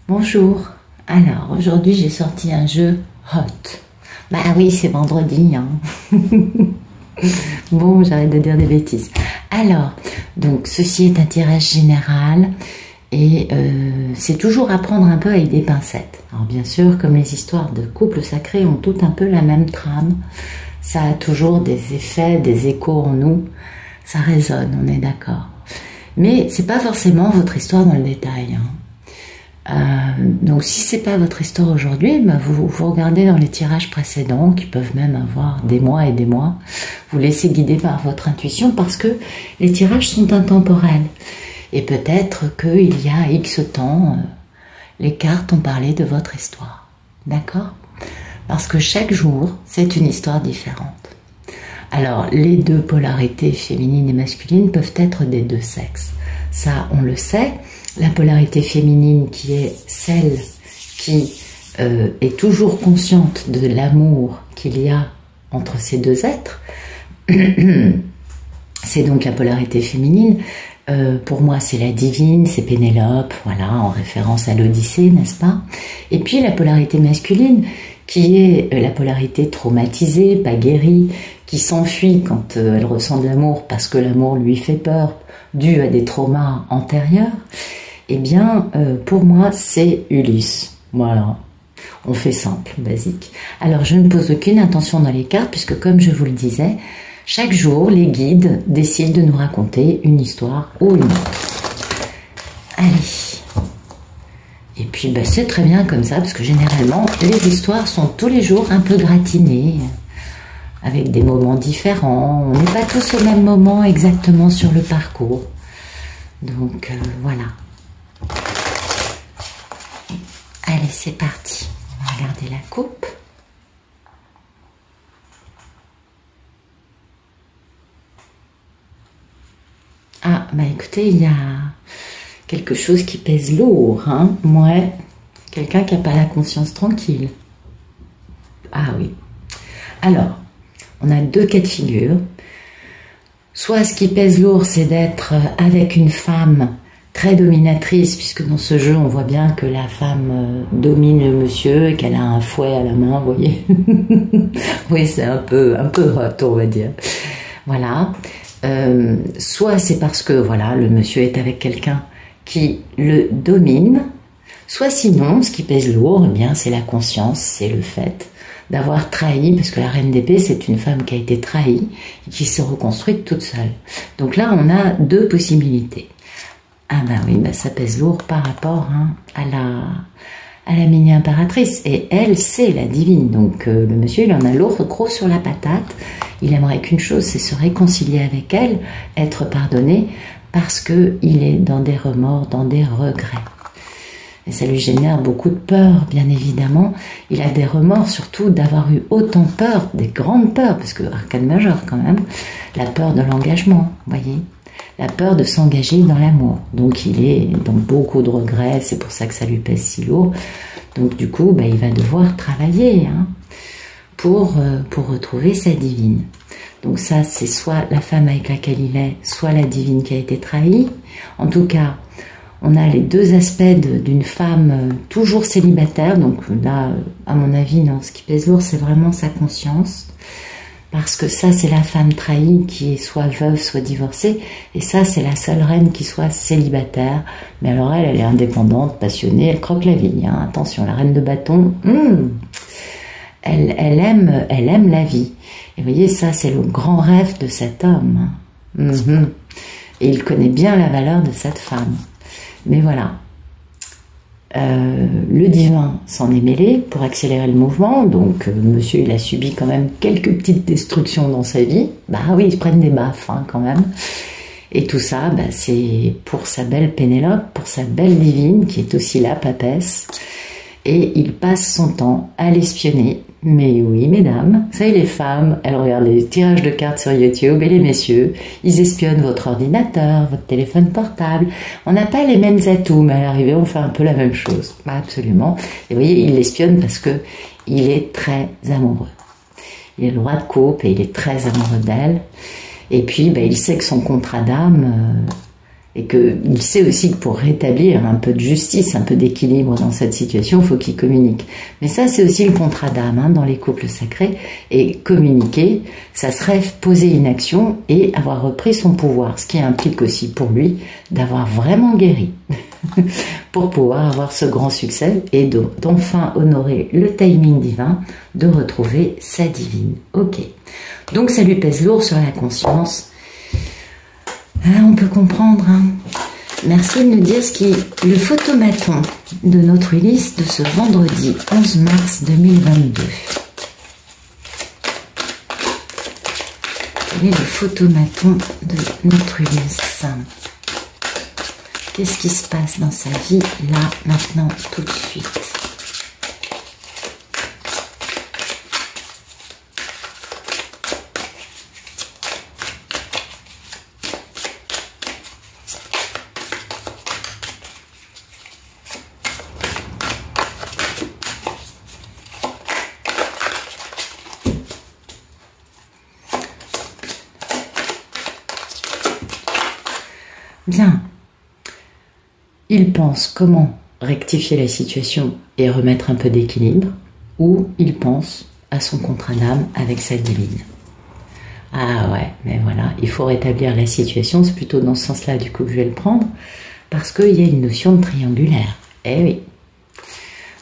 Bonjour. Alors, aujourd'hui, j'ai sorti un jeu hot. Bah oui, c'est vendredi, hein. Bon, j'arrête de dire des bêtises. Alors, donc, ceci est un tirage général et c'est toujours à prendre un peu avec des pincettes. Alors, bien sûr, comme les histoires de couples sacrés ont toutes un peu la même trame, ça a toujours des effets, des échos en nous. Ça résonne, on est d'accord. Mais c'est pas forcément votre histoire dans le détail, hein. Donc si c'est pas votre histoire aujourd'hui, bah vous regardez dans les tirages précédents qui peuvent même avoir des mois et des mois, vous laissez guider par votre intuition parce que les tirages sont intemporels et peut-être qu'il y a X temps les cartes ont parlé de votre histoire, d'accord? Parce que chaque jour c'est une histoire différente. Alors les deux polarités féminines et masculines peuvent être des deux sexes, ça on le sait. La polarité féminine qui est celle qui est toujours consciente de l'amour qu'il y a entre ces deux êtres, c'est donc la polarité féminine. Pour moi c'est la divine, c'est Pénélope, voilà, en référence à l'Odyssée, n'est-ce pas? Et puis la polarité masculine qui est la polarité traumatisée, pas guérie, qui s'enfuit quand elle ressent de l'amour parce que l'amour lui fait peur, dû à des traumas antérieurs. Eh bien, pour moi, c'est Ulysse. Voilà. On fait simple, basique. Alors, je ne pose aucune intention dans les cartes, puisque comme je vous le disais, chaque jour, les guides décident de nous raconter une histoire ou une autre. Allez. Et puis, bah, c'est très bien comme ça, parce que généralement, les histoires sont tous les jours un peu gratinées, avec des moments différents. On n'est pas tous au même moment exactement sur le parcours. Donc, voilà. Allez, c'est parti. On va regarder la coupe. Ah, bah écoutez, il y a quelque chose qui pèse lourd, hein. Ouais, quelqu'un qui n'a pas la conscience tranquille. Ah oui. Alors, on a deux cas de figure. Soit ce qui pèse lourd, c'est d'être avec une femme très dominatrice, puisque dans ce jeu, on voit bien que la femme domine le monsieur et qu'elle a un fouet à la main, vous voyez. Oui, c'est un peu hot, on va dire. Voilà. Soit c'est parce que, voilà, le monsieur est avec quelqu'un qui le domine, soit sinon, ce qui pèse lourd, eh bien, c'est la conscience, c'est le fait d'avoir trahi, parce que la reine d'épée, c'est une femme qui a été trahie et qui s'est reconstruite toute seule. Donc là, on a deux possibilités. Ah ben oui, ben ça pèse lourd par rapport, hein, à la mini-impératrice. Et elle, c'est la divine. Donc le monsieur, il en a lourd, gros sur la patate. Il aimerait qu'une chose, c'est se réconcilier avec elle, être pardonné, parce qu'il est dans des remords, dans des regrets. Et ça lui génère beaucoup de peur, bien évidemment. Il a des remords, surtout d'avoir eu autant peur, des grandes peurs, parce que arcane majeure quand même, la peur de l'engagement, voyez, la peur de s'engager dans l'amour. Donc il est dans beaucoup de regrets, c'est pour ça que ça lui pèse si lourd. Donc du coup, bah, il va devoir travailler, hein, pour retrouver sa divine. Donc ça, c'est soit la femme avec laquelle il est, soit la divine qui a été trahie. En tout cas, on a les deux aspects d'une femme toujours célibataire. Donc là, à mon avis, non, ce qui pèse lourd, c'est vraiment sa conscience. Parce que ça, c'est la femme trahie qui est soit veuve, soit divorcée. Et ça, c'est la seule reine qui soit célibataire. Mais alors elle est indépendante, passionnée, elle croque la vie, hein. Attention, la reine de bâton, elle aime la vie. Et vous voyez, ça, c'est le grand rêve de cet homme. Et il connaît bien la valeur de cette femme. Mais voilà, le divin s'en est mêlé pour accélérer le mouvement, donc monsieur il a subi quand même quelques petites destructions dans sa vie, bah oui, ils se prennent des baffes, hein, quand même, et tout ça, bah, c'est pour sa belle Pénélope, pour sa belle divine, qui est aussi la papesse, et il passe son temps à l'espionner. Mais oui, mesdames, vous savez, les femmes, elles regardent les tirages de cartes sur YouTube, et les messieurs, ils espionnent votre ordinateur, votre téléphone portable. On n'a pas les mêmes atouts, mais à l'arrivée, on fait un peu la même chose. Absolument. Et vous voyez, il l'espionne parce que il est très amoureux. Il a le droit de couple et il est très amoureux d'elle. Et puis, ben, il sait que son contrat d'âme Et qu'il sait aussi que pour rétablir un peu de justice, un peu d'équilibre dans cette situation, il faut qu'il communique. Mais ça, c'est aussi le contrat d'âme hein, dans les couples sacrés. Et communiquer, ça serait poser une action et avoir repris son pouvoir. Ce qui implique aussi pour lui d'avoir vraiment guéri. Pour pouvoir avoir ce grand succès et d'enfin honorer le timing divin, de retrouver sa divine. Ok. Donc ça lui pèse lourd sur la conscience. Ah, on peut comprendre. Hein. Merci de nous dire ce qui est le photomaton de notre Ulysse de ce vendredi 11 mars 2022. Quel est le photomaton de notre Ulysse? Qu'est-ce qui se passe dans sa vie, là, maintenant, tout de suite? Bien. Il pense comment rectifier la situation et remettre un peu d'équilibre, ou il pense à son contrat d'âme avec sa divine. Ah ouais, mais voilà, il faut rétablir la situation, c'est plutôt dans ce sens-là du coup que je vais le prendre, parce qu'il y a une notion de triangulaire. Eh oui.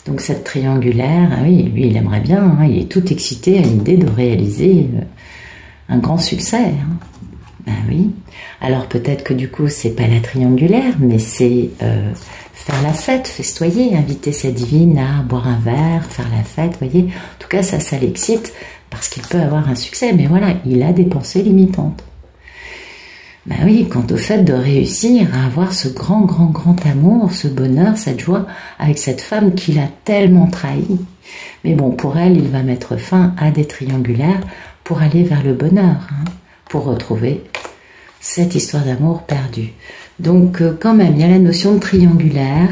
Donc cette triangulaire, ah oui, lui il aimerait bien, hein, il est tout excité à l'idée de réaliser un grand succès. Hein. Ben oui. Alors peut-être que du coup c'est pas la triangulaire, mais c'est faire la fête, festoyer, inviter sa divine à boire un verre, faire la fête, voyez. En tout cas ça l'excite parce qu'il peut avoir un succès, mais voilà, il a des pensées limitantes. Ben oui, quant au fait de réussir à avoir ce grand amour, ce bonheur, cette joie avec cette femme qu'il a tellement trahi. Mais bon, pour elle, il va mettre fin à des triangulaires pour aller vers le bonheur, hein, pour retrouver cette histoire d'amour perdue. Donc quand même, il y a la notion de triangulaire.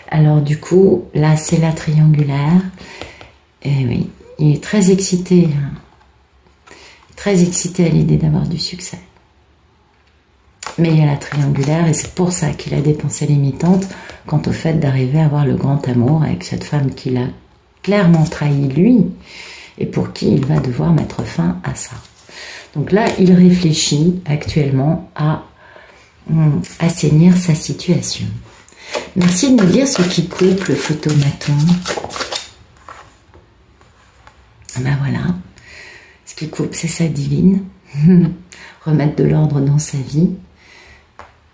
Alors du coup, là c'est la triangulaire. Et oui, il est très excité. Hein. Très excité à l'idée d'avoir du succès. Mais il y a la triangulaire et c'est pour ça qu'il a des pensées limitantes quant au fait d'arriver à avoir le grand amour avec cette femme qu'il a clairement trahi lui et pour qui il va devoir mettre fin à ça. Donc là, il réfléchit actuellement à assainir sa situation. Merci de nous dire ce qui coupe le photomaton. Ben voilà, ce qui coupe, c'est sa divine. Remettre de l'ordre dans sa vie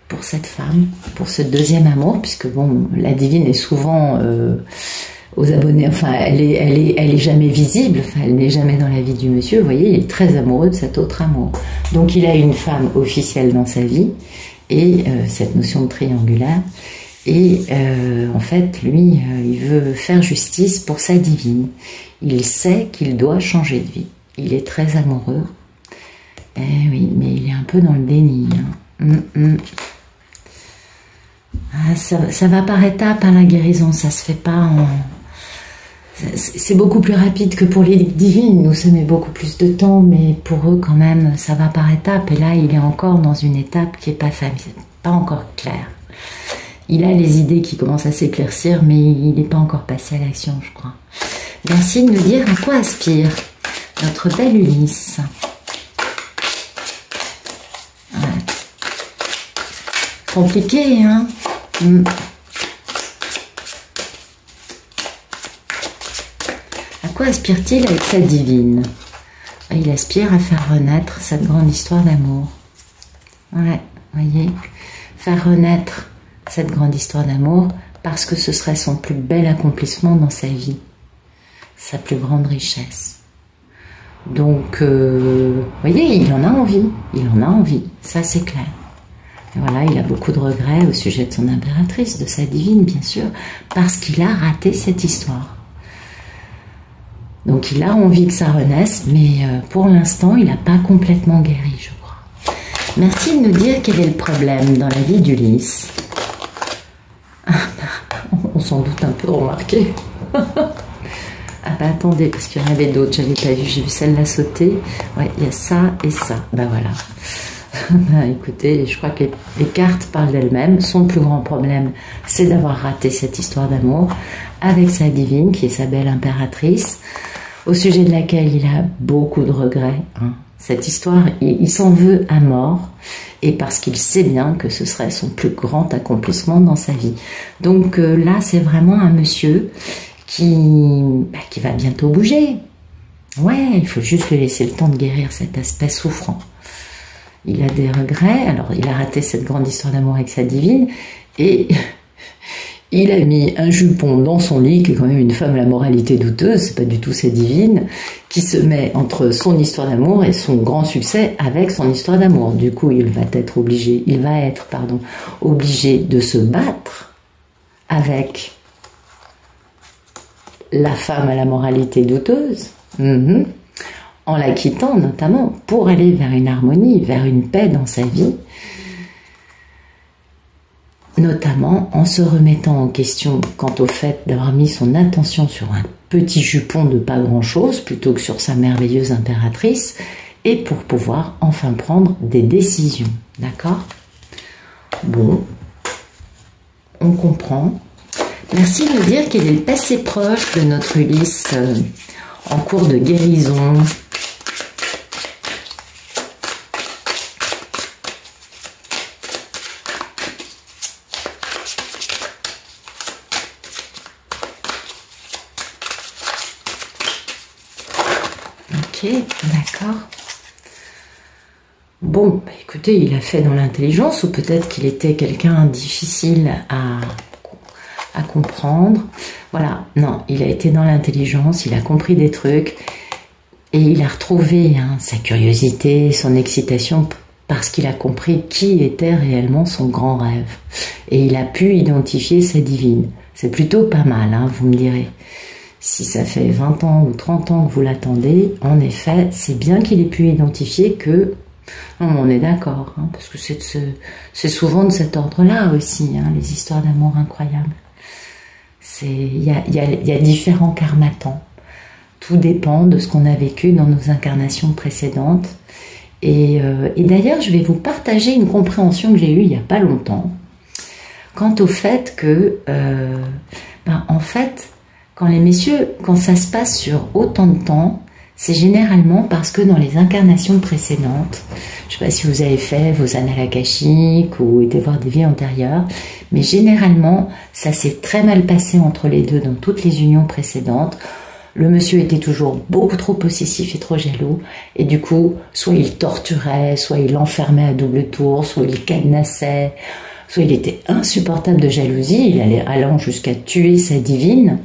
pour cette femme, pour ce deuxième amour, puisque bon, la divine est souvent aux abonnés, enfin elle est jamais visible, enfin elle n'est jamais dans la vie du monsieur, vous voyez, il est très amoureux de cet autre amour. Donc il a une femme officielle dans sa vie, et cette notion de triangulaire, et en fait lui, il veut faire justice pour sa divine. Il sait qu'il doit changer de vie, il est très amoureux, eh oui, mais il est un peu dans le déni, hein. Ah, ça va par étapes, hein, la guérison, ça se fait pas en... C'est beaucoup plus rapide que pour les divines, nous ça met beaucoup plus de temps, mais pour eux quand même, ça va par étapes, et là il est encore dans une étape qui n'est pas encore claire. Il a les idées qui commencent à s'éclaircir, mais il n'est pas encore passé à l'action, je crois. Merci de nous dire à quoi aspire notre belle Ulysse. Ouais. Compliqué, hein? À quoi aspire-t-il avec sa divine? Il aspire à faire renaître cette grande histoire d'amour. Ouais, voyez, faire renaître cette grande histoire d'amour parce que ce serait son plus bel accomplissement dans sa vie, sa plus grande richesse. Donc, voyez, il en a envie, ça c'est clair. Et voilà, il a beaucoup de regrets au sujet de son impératrice, de sa divine, bien sûr, parce qu'il a raté cette histoire. Donc il a envie que ça renaisse, mais pour l'instant, il n'a pas complètement guéri, je crois. Merci de nous dire quel est le problème dans la vie d'Ulysse. On s'en doute un peu, remarqué. Ah bah attendez, parce qu'il y en avait d'autres, j'avais pas vu, j'ai vu celle-là sauter. Ouais, il y a ça et ça, bah voilà. Ben, écoutez, je crois que les cartes parlent d'elles-mêmes. Son plus grand problème, c'est d'avoir raté cette histoire d'amour avec sa divine, qui est sa belle impératrice, au sujet de laquelle il a beaucoup de regrets. Hein. Cette histoire, il s'en veut à mort, et parce qu'il sait bien que ce serait son plus grand accomplissement dans sa vie. Donc là, c'est vraiment un monsieur qui va bientôt bouger. Ouais, il faut juste lui laisser le temps de guérir cet aspect souffrant. Il a des regrets, alors il a raté cette grande histoire d'amour avec sa divine, et il a mis un jupon dans son lit, qui est quand même une femme à la moralité douteuse, c'est pas du tout sa divine, qui se met entre son histoire d'amour et son grand succès avec son histoire d'amour. Du coup, il va être obligé de se battre avec la femme à la moralité douteuse, en la quittant notamment, pour aller vers une harmonie, vers une paix dans sa vie, notamment en se remettant en question quant au fait d'avoir mis son attention sur un petit jupon de pas grand-chose plutôt que sur sa merveilleuse impératrice, et pour pouvoir enfin prendre des décisions. D'accord? Bon, on comprend. Merci de me dire qu'il est passé proche de notre Ulysse en cours de guérison. Ok, d'accord. Bon, écoutez, il a fait dans l'intelligence, ou peut-être qu'il était quelqu'un difficile à comprendre. Voilà, non, il a été dans l'intelligence, il a compris des trucs, et il a retrouvé sa curiosité, son excitation, parce qu'il a compris qui était réellement son grand rêve. Et il a pu identifier sa divine. C'est plutôt pas mal, hein, vous me direz. Si ça fait 20 ans ou 30 ans que vous l'attendez, en effet, c'est bien qu'il ait pu identifier que... Non, on est d'accord, hein, parce que c'est souvent de cet ordre-là aussi, hein, les histoires d'amour incroyables. Il y a différents karmatans. Tout dépend de ce qu'on a vécu dans nos incarnations précédentes. Et d'ailleurs, je vais vous partager une compréhension que j'ai eue il n'y a pas longtemps, quant au fait que, en fait, quand ça se passe sur autant de temps, c'est généralement parce que dans les incarnations précédentes, je ne sais pas si vous avez fait vos annales akashiques ou été voir des vies antérieures, mais généralement, ça s'est très mal passé entre les deux dans toutes les unions précédentes. Le monsieur était toujours beaucoup trop possessif et trop jaloux, et du coup, soit il torturait, soit il enfermait à double tour, soit il cadenassait, soit il était insupportable de jalousie, il allait allant jusqu'à tuer sa divine,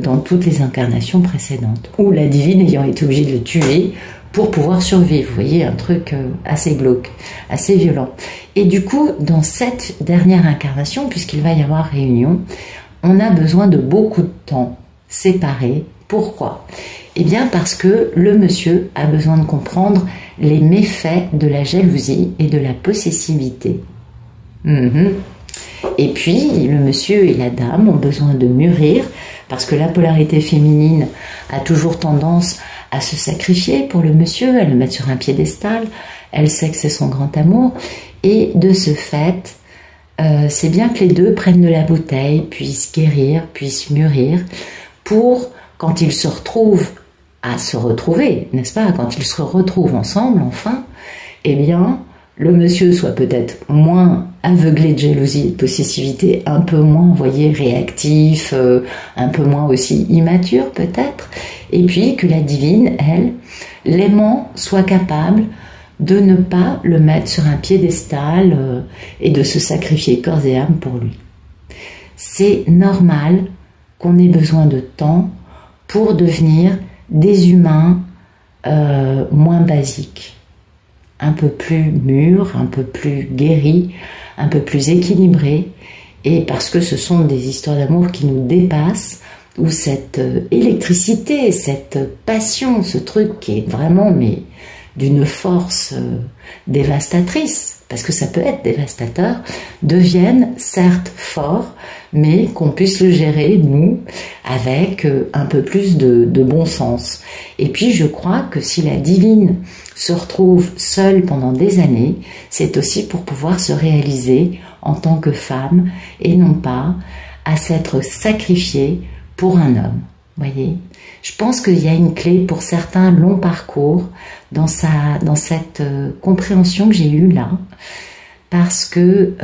dans toutes les incarnations précédentes, ou la divine ayant été obligée de le tuer pour pouvoir survivre. Vous voyez, un truc assez glauque, assez violent. Et du coup, dans cette dernière incarnation, puisqu'il va y avoir réunion, on a besoin de beaucoup de temps séparé. Pourquoi? Eh bien parce que le monsieur a besoin de comprendre les méfaits de la jalousie et de la possessivité. Et puis, le monsieur et la dame ont besoin de mûrir, parce que la polarité féminine a toujours tendance à se sacrifier pour le monsieur, à le mettre sur un piédestal. Elle sait que c'est son grand amour. Et de ce fait, c'est bien que les deux prennent de la bouteille, puissent guérir, puissent mûrir, pour, quand ils se retrouvent à se retrouver, n'est-ce pas? Quand ils se retrouvent ensemble, enfin, eh bien, le monsieur soit peut-être moins aveuglé de jalousie et de possessivité, un peu moins, vous voyez, réactif, un peu moins aussi immature peut-être, et puis que la divine, elle, l'aimant, soit capable de ne pas le mettre sur un piédestal et de se sacrifier corps et âme pour lui. C'est normal qu'on ait besoin de temps pour devenir des humains moins basiques, un peu plus mûrs, un peu plus guéris, un peu plus équilibrés, et parce que ce sont des histoires d'amour qui nous dépassent, où cette électricité, cette passion, ce truc qui est vraiment d'une force dévastatrice, parce que ça peut être dévastateur, devienne certes fort, mais qu'on puisse le gérer, nous, avec un peu plus de bon sens. Et puis je crois que si la divine se retrouve seule pendant des années, c'est aussi pour pouvoir se réaliser en tant que femme, et non pas à s'être sacrifiée pour un homme. Voyez, je pense qu'il y a une clé pour certains longs parcours dans cette compréhension que j'ai eue là, parce que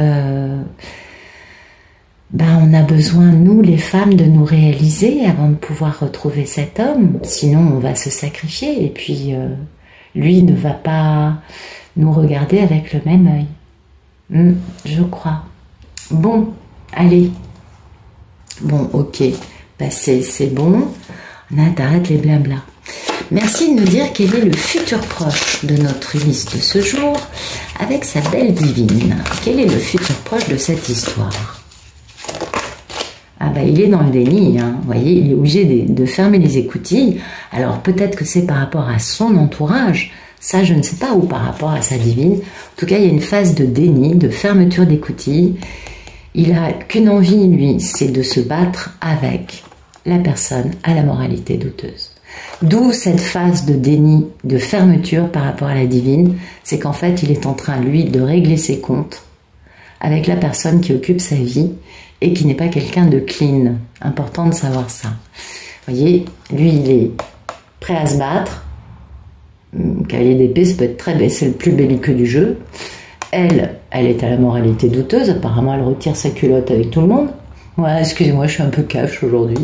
on a besoin, nous les femmes, de nous réaliser avant de pouvoir retrouver cet homme, sinon on va se sacrifier et puis lui ne va pas nous regarder avec le même œil. Je crois. Bon, allez. Bon, ok. C'est bon. T'arrêtes les blablas. Merci de nous dire quel est le futur proche de notre Ulysse de ce jour avec sa belle divine. Quel est le futur proche de cette histoire? Il est dans le déni, hein. Vous voyez, il est obligé de fermer les écoutilles. Alors peut-être que c'est par rapport à son entourage, ça je ne sais pas, ou par rapport à sa divine. En tout cas, il y a une phase de déni, de fermeture d'écoutille. Il a qu'une envie, lui, c'est de se battre avec la personne à la moralité douteuse. D'où cette phase de déni, de fermeture par rapport à la divine, c'est qu'en fait, il est en train, lui, de régler ses comptes avec la personne qui occupe sa vie et qui n'est pas quelqu'un de clean. Important de savoir ça. Vous voyez, lui, il est prêt à se battre. Cavalier d'épée, ça peut être très, c'est le plus belliqueux du jeu. Elle est à la moralité douteuse. Apparemment, elle retire sa culotte avec tout le monde. Ouais, excusez-moi, je suis un peu cash aujourd'hui.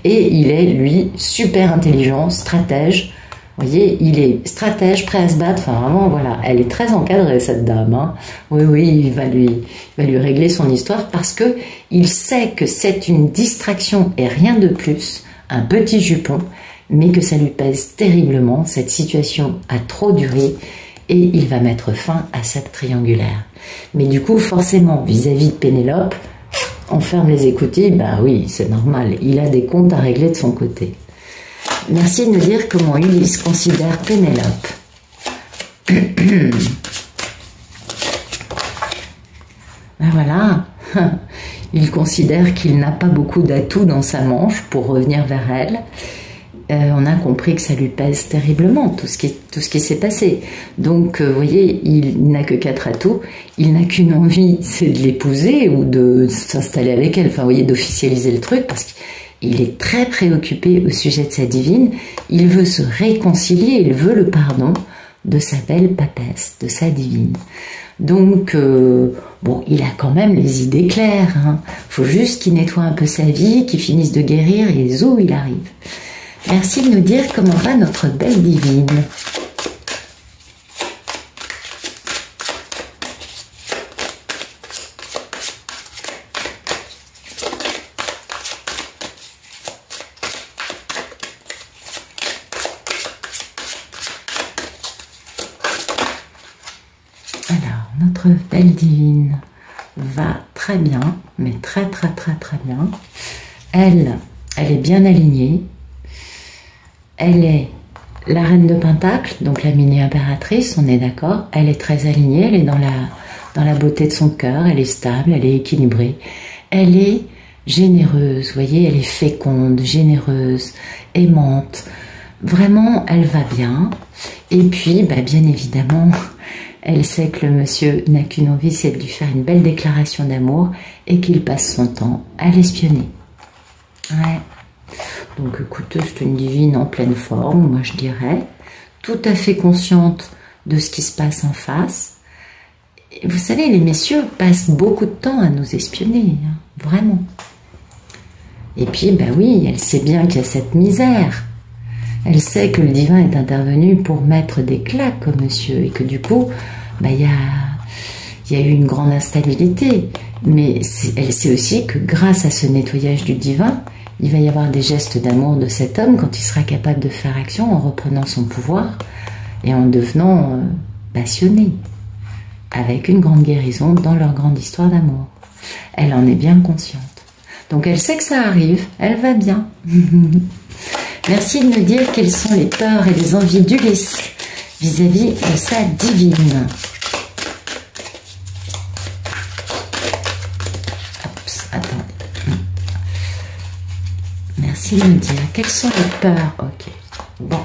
Et il est, lui, super intelligent, stratège. Vous voyez, il est stratège, prêt à se battre. Enfin, vraiment, voilà. Elle est très encadrée, cette dame. Hein. Oui, il va lui régler son histoire parce que il sait que c'est une distraction et rien de plus, un petit jupon, mais que ça lui pèse terriblement. Cette situation a trop duré et il va mettre fin à cette triangulaire. Mais du coup, forcément, vis-à-vis de Pénélope, on ferme les écoutilles, oui, c'est normal, il a des comptes à régler de son côté. Merci de nous dire comment Ulysse considère Pénélope. Voilà, il considère qu'il n'a pas beaucoup d'atouts dans sa manche pour revenir vers elle. On a compris que ça lui pèse terriblement, tout ce qui s'est passé. Donc, vous voyez, il n'a que 4 atouts, il n'a qu'une envie, c'est de l'épouser ou de s'installer avec elle, enfin, vous voyez, d'officialiser le truc, parce qu'il est très préoccupé au sujet de sa divine, il veut se réconcilier, il veut le pardon de sa belle papesse, de sa divine. Donc, il a quand même les idées claires, hein. Faut juste qu'il nettoie un peu sa vie, qu'il finisse de guérir, et zou, il arrive. Merci de nous dire comment va notre belle divine. Alors, notre belle divine va très bien, mais très bien. Elle est bien alignée. Elle est la reine de Pentacle, donc la mini-impératrice, on est d'accord. Elle est très alignée, elle est dans la beauté de son cœur, elle est stable, elle est équilibrée. Elle est généreuse, vous voyez, elle est féconde, généreuse, aimante. Vraiment, elle va bien. Et puis, bien évidemment, elle sait que le monsieur n'a qu'une envie, c'est de lui faire une belle déclaration d'amour et qu'il passe son temps à l'espionner. Ouais. Donc écoutez, c'est une divine en pleine forme, moi je dirais, tout à fait consciente de ce qui se passe en face. Et vous savez, les messieurs passent beaucoup de temps à nous espionner, hein, vraiment. Et puis, oui, elle sait bien qu'il y a cette misère. Elle sait que le divin est intervenu pour mettre des claques au monsieur et que du coup, il y a eu une grande instabilité. Mais elle sait aussi que grâce à ce nettoyage du divin, il va y avoir des gestes d'amour de cet homme quand il sera capable de faire action en reprenant son pouvoir et en devenant passionné, avec une grande guérison dans leur grande histoire d'amour. Elle en est bien consciente. Donc elle sait que ça arrive, elle va bien. Merci de nous dire quelles sont les peurs et les envies d'Ulysse vis-à-vis de sa divine. Oups, attendez. Merci de me dire. Quelles sont les peurs? Ok. Bon.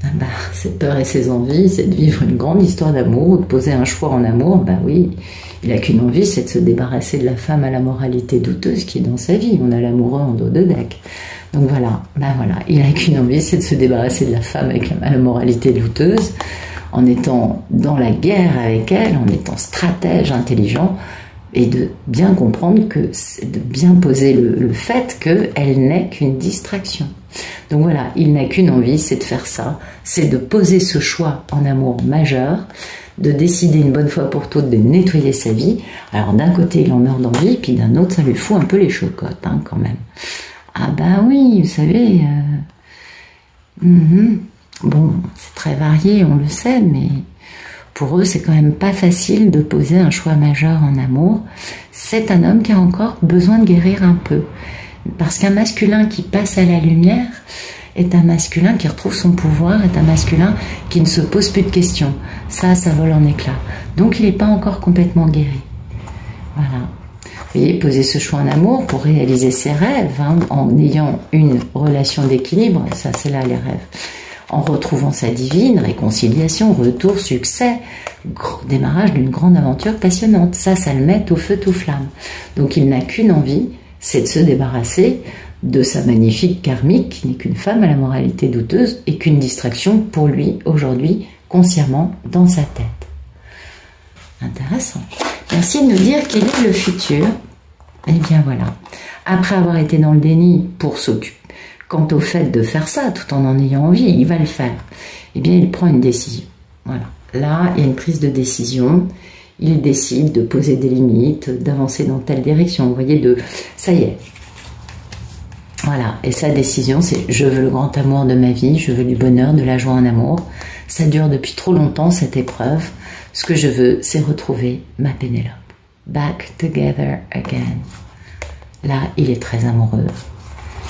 Ah bah, ses peurs et ses envies, c'est de vivre une grande histoire d'amour ou de poser un choix en amour. Bah oui, il n'a qu'une envie, c'est de se débarrasser de la femme à la moralité douteuse qui est dans sa vie. On a l'amoureux en dos de deck. Donc voilà, bah voilà, il n'a qu'une envie, c'est de se débarrasser de la femme avec la moralité douteuse, en étant dans la guerre avec elle, en étant stratège, intelligent, et de bien comprendre que, de bien poser le fait qu'elle n'est qu'une distraction. Donc voilà, il n'a qu'une envie, c'est de faire ça, c'est de poser ce choix en amour majeur, de décider une bonne fois pour toutes de nettoyer sa vie. Alors d'un côté, il en meurt d'envie, puis d'un autre, ça lui fout un peu les chocottes, hein, quand même. Ah ben oui, vous savez, bon, c'est très varié, on le sait, mais pour eux, c'est quand même pas facile de poser un choix majeur en amour. C'est un homme qui a encore besoin de guérir un peu. Parce qu'un masculin qui passe à la lumière est un masculin qui retrouve son pouvoir, est un masculin qui ne se pose plus de questions. Ça vole en éclats. Donc il n'est pas encore complètement guéri. Voilà. Vous voyez, poser ce choix en amour pour réaliser ses rêves, hein, en ayant une relation d'équilibre, ça c'est là les rêves. En retrouvant sa divine, réconciliation, retour, succès, démarrage d'une grande aventure passionnante. Ça le met tout feu, tout flamme. Donc il n'a qu'une envie, c'est de se débarrasser de sa magnifique karmique, qui n'est qu'une femme à la moralité douteuse et qu'une distraction pour lui, aujourd'hui, consciemment, dans sa tête. Intéressant. Merci de nous dire quel est le futur. Eh bien voilà. Après avoir été dans le déni pour s'occuper, quant au fait de faire ça, tout en ayant envie, il va le faire. Eh bien, il prend une décision. Voilà. Là, il y a une prise de décision. Il décide de poser des limites, d'avancer dans telle direction. Vous voyez, ça y est. Voilà. Et sa décision, c'est: je veux le grand amour de ma vie, je veux du bonheur, de la joie en amour. Ça dure depuis trop longtemps, cette épreuve. Ce que je veux, c'est retrouver ma Pénélope. Back together again. Là, il est très amoureux.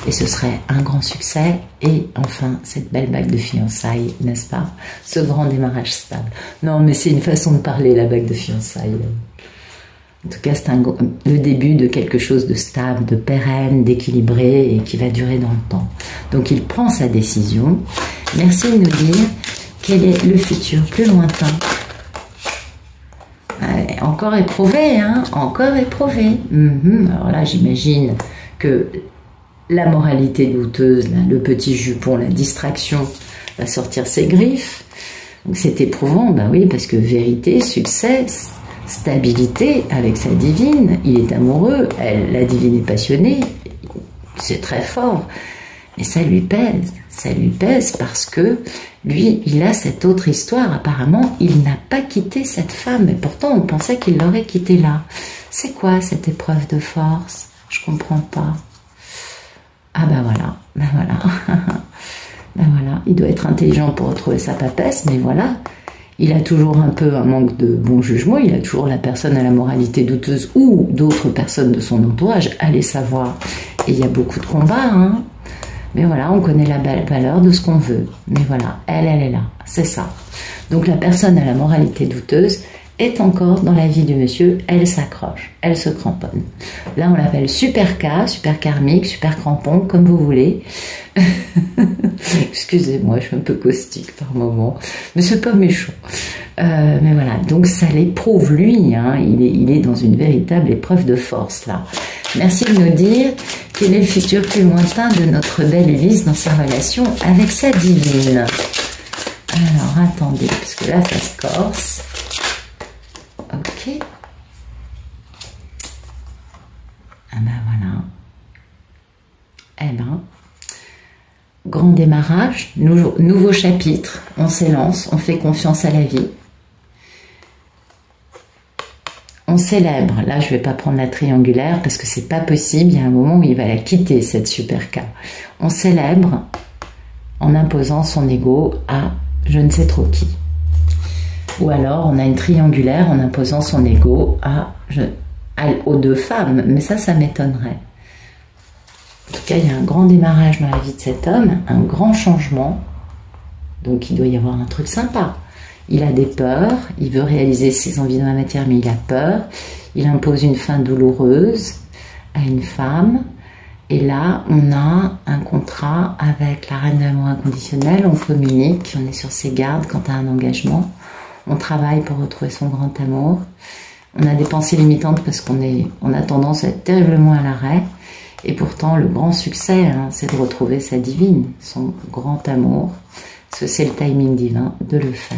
Et ce serait un grand succès. Et enfin, cette belle bague de fiançailles, n'est-ce pas? Ce grand démarrage stable. Non, mais c'est une façon de parler, la bague de fiançailles. En tout cas, c'est le début de quelque chose de stable, de pérenne, d'équilibré et qui va durer dans le temps. Donc, il prend sa décision. Merci de nous dire quel est le futur plus lointain. Encore éprouvé, hein? Encore éprouvé. Alors là, j'imagine que la moralité douteuse, là, le petit jupon, la distraction, va sortir ses griffes. Donc c'est éprouvant, ben oui, parce que vérité, succès, stabilité avec sa divine, il est amoureux, elle, la divine est passionnée, c'est très fort, mais ça lui pèse parce que lui, il a cette autre histoire, apparemment, il n'a pas quitté cette femme, et pourtant on pensait qu'il l'aurait quittée là. C'est quoi cette épreuve de force? Je comprends pas. Ah ben voilà, ben voilà. Ben voilà, il doit être intelligent pour retrouver sa papesse, mais voilà, il a toujours un peu un manque de bon jugement, il a toujours la personne à la moralité douteuse ou d'autres personnes de son entourage, allez savoir. Et il y a beaucoup de combats, hein. Mais voilà, on connaît la valeur de ce qu'on veut. Mais voilà, elle est là, c'est ça. Donc la personne à la moralité douteuse est encore dans la vie du monsieur, elle s'accroche, elle se cramponne. Là, on l'appelle super K, super karmique, super crampon, comme vous voulez. Excusez-moi, je suis un peu caustique par moment, mais c'est pas méchant. Mais voilà, donc ça l'éprouve lui, hein, il est dans une véritable épreuve de force là. Merci de nous dire quel est le futur plus lointain de notre belle Ulysse dans sa relation avec sa divine. Alors attendez, parce que là ça se corse. Ok. Ah ben voilà. Eh ben, grand démarrage, nouveau chapitre, on s'élance, on fait confiance à la vie. On célèbre, là je ne vais pas prendre la triangulaire parce que c'est pas possible, il y a un moment où il va la quitter cette super K. On célèbre en imposant son ego à je ne sais trop qui. Ou alors on a une triangulaire en imposant son ego aux deux femmes, mais ça m'étonnerait. En tout cas, il y a un grand démarrage dans la vie de cet homme, un grand changement. Donc il doit y avoir un truc sympa. Il a des peurs, il veut réaliser ses envies dans la matière, mais il a peur. Il impose une fin douloureuse à une femme. Et là, on a un contrat avec la reine de l'amour inconditionnel. On communique, on est sur ses gardes quant à un engagement. On travaille pour retrouver son grand amour. On a des pensées limitantes parce on a tendance à être terriblement à l'arrêt. Et pourtant, le grand succès, hein, c'est de retrouver sa divine, son grand amour. Parce que c'est le timing divin de le faire.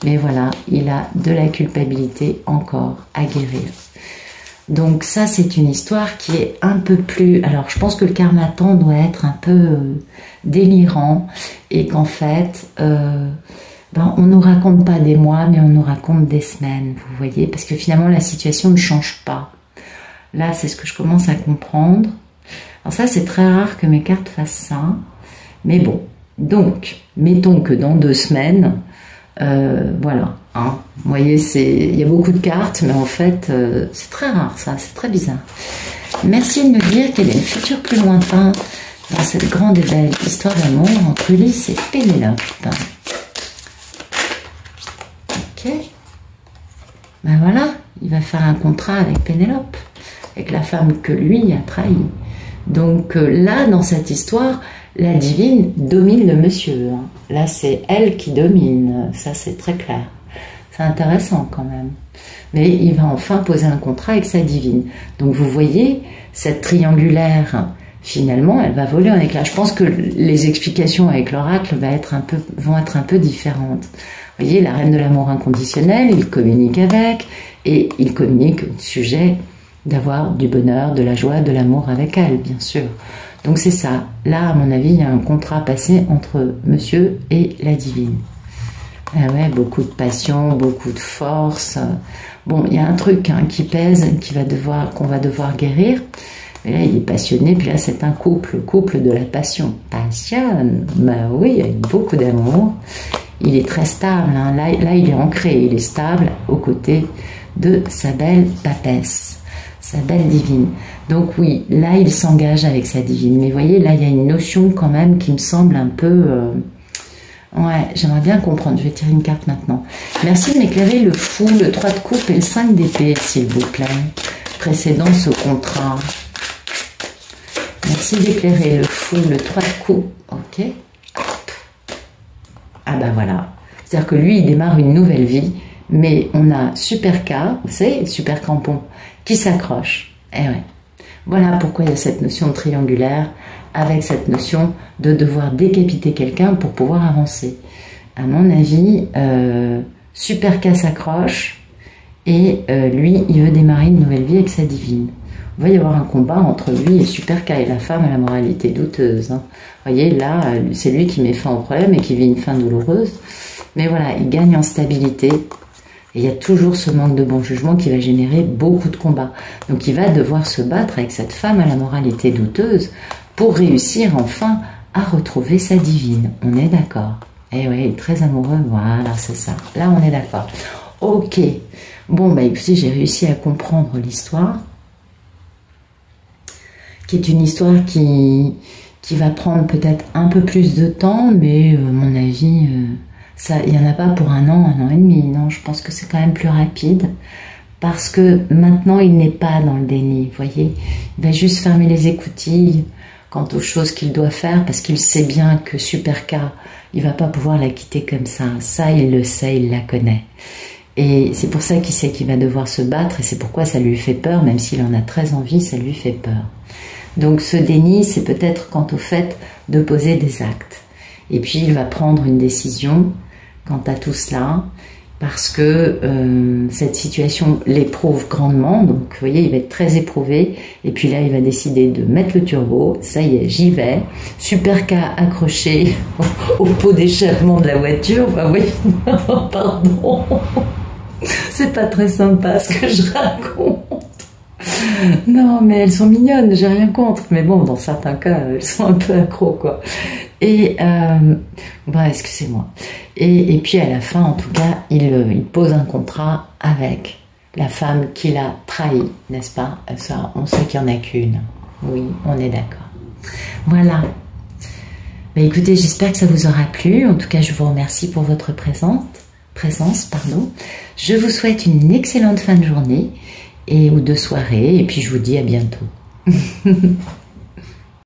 Mais voilà, il a de la culpabilité encore à guérir. Donc ça, c'est une histoire qui est un peu plus... Alors, je pense que le karmatan doit être un peu délirant et qu'en fait, on ne nous raconte pas des mois, mais on nous raconte des semaines, vous voyez, parce que finalement, la situation ne change pas. Là, c'est ce que je commence à comprendre. Alors ça, c'est très rare que mes cartes fassent ça, mais bon. Donc, mettons que dans 2 semaines, voilà, hein. Vous voyez, il y a beaucoup de cartes, mais en fait, c'est très rare ça, c'est très bizarre. Merci de me dire quel est le futur plus lointain dans cette grande et belle histoire d'amour entre Ulysse et Pénélope. Ok, ben voilà, il va faire un contrat avec Pénélope, avec la femme que lui a trahi. Donc là, dans cette histoire, la divine domine le monsieur. Hein. Là, c'est elle qui domine. Ça, c'est très clair. C'est intéressant quand même. Mais il va enfin poser un contrat avec sa divine. Donc vous voyez, cette triangulaire, finalement, elle va voler en éclats. Je pense que les explications avec l'oracle vont être un peu différentes. Vous voyez, la reine de l'amour inconditionnel, il communique avec, et il communique au sujet d'avoir du bonheur, de la joie, de l'amour avec elle, bien sûr. Donc c'est ça. Là, à mon avis, il y a un contrat passé entre monsieur et la divine. Ah ouais, beaucoup de passion, beaucoup de force. Bon, il y a un truc qui pèse, qu'on va devoir guérir. Mais là, il est passionné, puis là, c'est un couple de la passion. Passionne, bah oui, avec beaucoup d'amour. Il est très stable, hein. Là, il est ancré, il est stable aux côtés de sa belle papesse, sa belle divine. Donc oui, là, il s'engage avec sa divine. Mais vous voyez, là, il y a une notion quand même qui me semble un peu... Ouais, j'aimerais bien comprendre. Je vais tirer une carte maintenant. Merci de m'éclairer le fou, le 3 de coupe et le 5 d'épée, s'il vous plaît, précédant ce contrat. Merci d'éclairer le fou, le 3 de coupe. Ok. Ah ben voilà. C'est-à-dire que lui, il démarre une nouvelle vie, mais on a Super K, vous savez, Super Crampon, qui s'accroche. Eh ouais. Voilà pourquoi il y a cette notion de triangulaire, avec cette notion de devoir décapiter quelqu'un pour pouvoir avancer. À mon avis, Super K s'accroche et lui, il veut démarrer une nouvelle vie avec sa divine. Il va y avoir un combat entre lui et Super K et la femme à la moralité douteuse. Hein. Vous voyez, là, c'est lui qui met fin au problème et qui vit une fin douloureuse. Mais voilà, il gagne en stabilité. Et il y a toujours ce manque de bon jugement qui va générer beaucoup de combats. Donc il va devoir se battre avec cette femme à la moralité douteuse pour réussir enfin à retrouver sa divine. On est d'accord. Eh oui, il est très amoureux. Voilà, c'est ça. Là, on est d'accord. Ok. Bon, bah écoutez, j'ai réussi à comprendre l'histoire, qui est une histoire qui va prendre peut-être un peu plus de temps, mais à mon avis... ça, il n'y en a pas pour 1 an et demi, non, je pense que c'est quand même plus rapide, parce que maintenant il n'est pas dans le déni, vous voyez, il va juste fermer les écoutilles quant aux choses qu'il doit faire, parce qu'il sait bien que Super K, il va pas pouvoir la quitter comme ça, il le sait, il la connaît, et c'est pour ça qu'il sait qu'il va devoir se battre, et c'est pourquoi ça lui fait peur, même s'il en a très envie, ça lui fait peur. Donc ce déni, c'est peut-être quant au fait de poser des actes, et puis il va prendre une décision quant à tout cela, parce que cette situation l'éprouve grandement, donc vous voyez, il va être très éprouvé, et puis là, il va décider de mettre le turbo, ça y est, j'y vais, Super K accroché au pot d'échappement de la voiture, enfin, oui, pardon, c'est pas très sympa ce que je raconte. Non, mais elles sont mignonnes, j'ai rien contre, mais bon, dans certains cas, elles sont un peu accros, quoi. Et, excusez-moi. Et puis à la fin, en tout cas, il pose un contrat avec la femme qu'il a trahi, n'est-ce pas? Ça, on sait qu'il n'y en a qu'une. Oui, on est d'accord. Voilà. Bah, écoutez, j'espère que ça vous aura plu. En tout cas, je vous remercie pour votre présence. Je vous souhaite une excellente fin de journée ou de soirée. Et puis, je vous dis à bientôt.